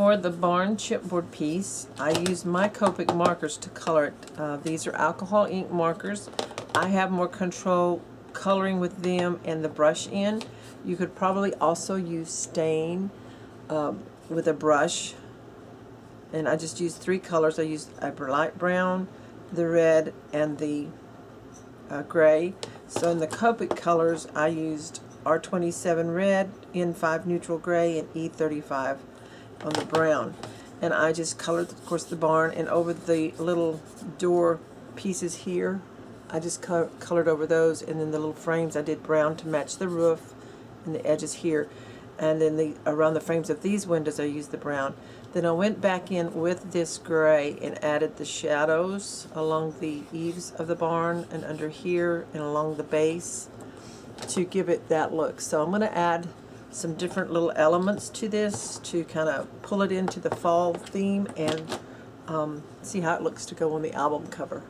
For the barn chipboard piece, I used my Copic markers to color it. These are alcohol ink markers. I have more control coloring with them and the brush end. You could probably also use stain with a brush. And I just used 3 colors. I used a light brown, the red, and the gray. So in the Copic colors, I used R27 red, N5 neutral gray, and E35 on the brown. And I just colored, of course, the barn, and over the little door pieces here, I just colored over those, and then the little frames I did brown to match the roof and the edges here. And then around the frames of these windows I used the brown. Then I went back in with this gray and added the shadows along the eaves of the barn and under here and along the base to give it that look. So I'm going to add some different little elements to this to kind of pull it into the fall theme and see how it looks to go on the album cover.